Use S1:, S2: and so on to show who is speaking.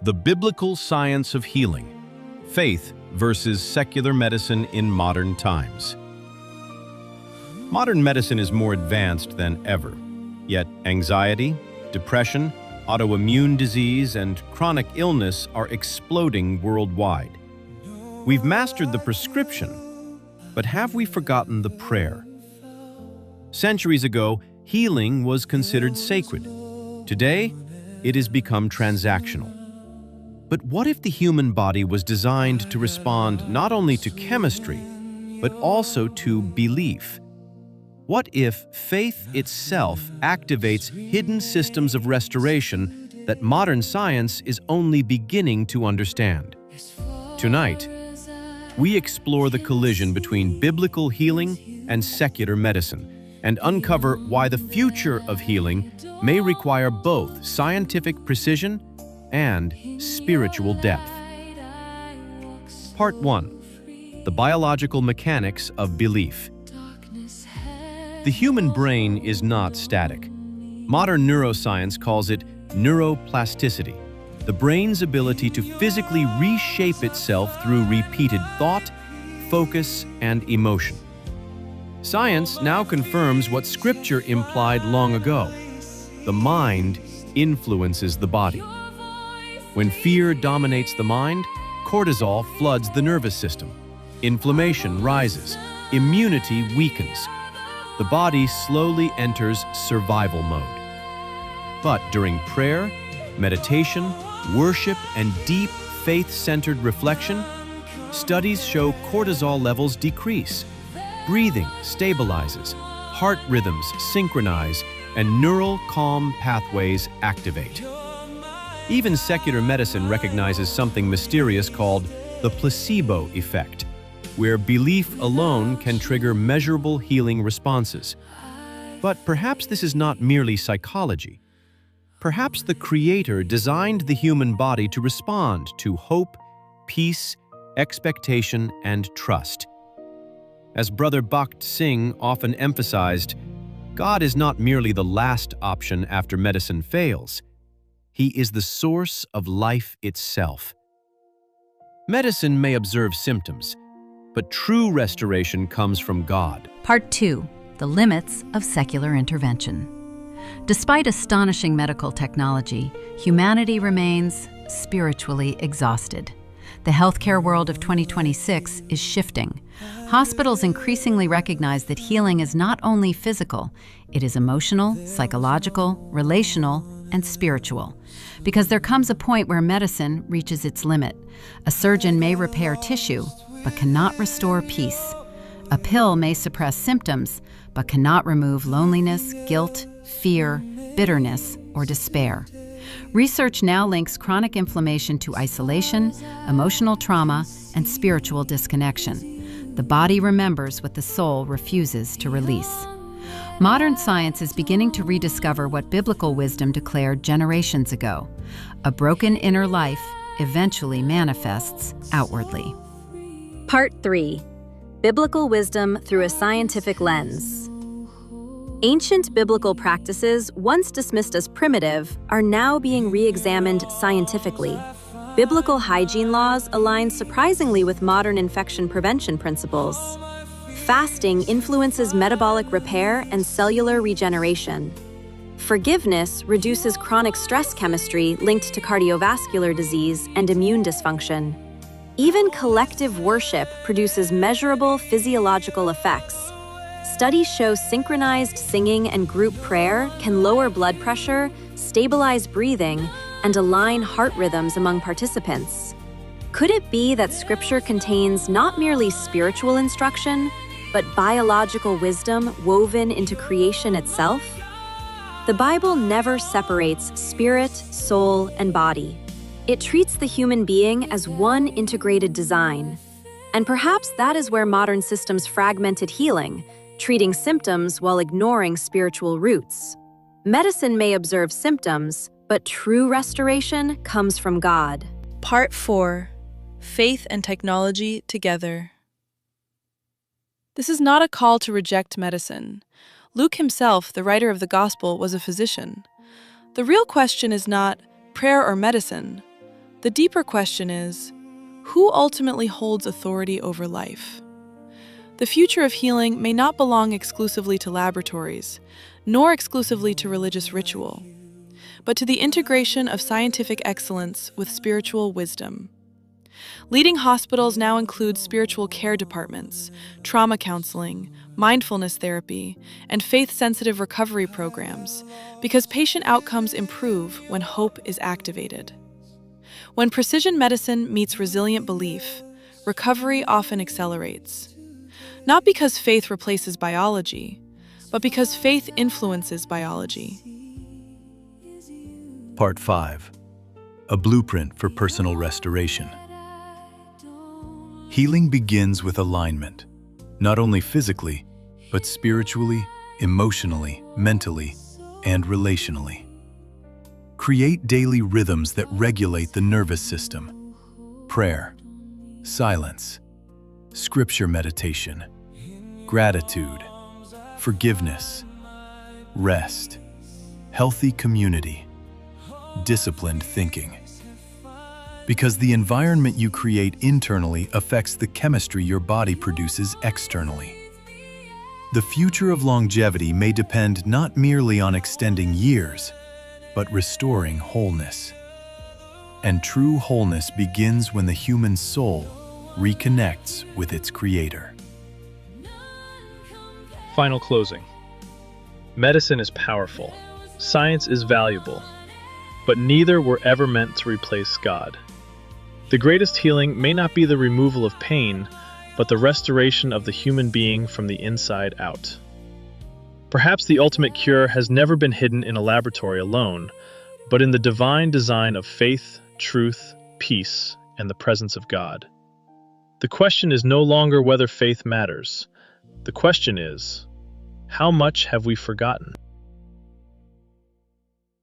S1: The biblical science of healing, faith versus secular medicine in modern times. Modern medicine is more advanced than ever, yet anxiety, depression, autoimmune disease, and chronic illness are exploding worldwide. We've mastered the prescription, but have we forgotten the prayer? Centuries ago, healing was considered sacred. Today, it has become transactional. But what if the human body was designed to respond not only to chemistry, but also to belief? What if faith itself activates hidden systems of restoration that modern science is only beginning to understand? Tonight, we explore the collision between biblical healing and secular medicine and uncover why the future of healing may require both scientific precision and spiritual depth. Part 1. The biological mechanics of belief. The human brain is not static. Modern neuroscience calls it neuroplasticity, the brain's ability to physically reshape itself through repeated thought, focus, and emotion. Science now confirms what Scripture implied long ago. The mind influences the body. When fear dominates the mind, cortisol floods the nervous system. Inflammation rises. Immunity weakens. The body slowly enters survival mode. But during prayer, meditation, worship, and deep faith-centered reflection, studies show cortisol levels decrease. Breathing stabilizes, heart rhythms synchronize, and neural calm pathways activate. Even secular medicine recognizes something mysterious called the placebo effect, where belief alone can trigger measurable healing responses. But perhaps this is not merely psychology. Perhaps the Creator designed the human body to respond to hope, peace, expectation, and trust. As Brother Bakht Singh often emphasized, God is not merely the last option after medicine fails. He is the source of life itself. Medicine may observe symptoms, but true restoration comes from God.
S2: Part 2. The limits of secular intervention. Despite astonishing medical technology, humanity remains spiritually exhausted. The healthcare world of 2026 is shifting. Hospitals increasingly recognize that healing is not only physical, it is emotional, psychological, relational, and spiritual. Because there comes a point where medicine reaches its limit. A surgeon may repair tissue, but cannot restore peace. A pill may suppress symptoms, but cannot remove loneliness, guilt, fear, bitterness, or despair. Research now links chronic inflammation to isolation, emotional trauma, and spiritual disconnection. The body remembers what the soul refuses to release. Modern science is beginning to rediscover what biblical wisdom declared generations ago. A broken inner life eventually manifests outwardly.
S3: Part 3. Biblical wisdom through a scientific lens. Ancient biblical practices, once dismissed as primitive, are now being re-examined scientifically. Biblical hygiene laws align surprisingly with modern infection prevention principles. Fasting influences metabolic repair and cellular regeneration. Forgiveness reduces chronic stress chemistry linked to cardiovascular disease and immune dysfunction. Even collective worship produces measurable physiological effects. Studies show synchronized singing and group prayer can lower blood pressure, stabilize breathing, and align heart rhythms among participants. Could it be that Scripture contains not merely spiritual instruction, but biological wisdom woven into creation itself? The Bible never separates spirit, soul, and body. It treats the human being as one integrated design. And perhaps that is where modern systems fragmented healing, treating symptoms while ignoring spiritual roots. Medicine may observe symptoms, but true restoration comes from God.
S4: Part 4. Faith and technology together. This is not a call to reject medicine. Luke himself, the writer of the Gospel, was a physician. The real question is not prayer or medicine, The deeper question is, who ultimately holds authority over life? The future of healing may not belong exclusively to laboratories, nor exclusively to religious ritual, but to the integration of scientific excellence with spiritual wisdom. Leading hospitals now include spiritual care departments, trauma counseling, mindfulness therapy, and faith-sensitive recovery programs, because patient outcomes improve when hope is activated. When precision medicine meets resilient belief, recovery often accelerates. Not because faith replaces biology, but because faith influences biology.
S5: Part 5. A blueprint for personal restoration. Healing begins with alignment, not only physically, but spiritually, emotionally, mentally, and relationally. Create daily rhythms that regulate the nervous system. Prayer, silence, scripture meditation, gratitude, forgiveness, rest, healthy community, disciplined thinking. Because the environment you create internally affects the chemistry your body produces externally. The future of longevity may depend not merely on extending years, but restoring wholeness. And true wholeness begins when the human soul reconnects with its creator.
S6: Final closing. Medicine is powerful. Science is valuable. But neither were ever meant to replace God. The greatest healing may not be the removal of pain, but the restoration of the human being from the inside out. Perhaps the ultimate cure has never been hidden in a laboratory alone, but in the divine design of faith, truth, peace, and the presence of God. The question is no longer whether faith matters. The question is, how much have we forgotten?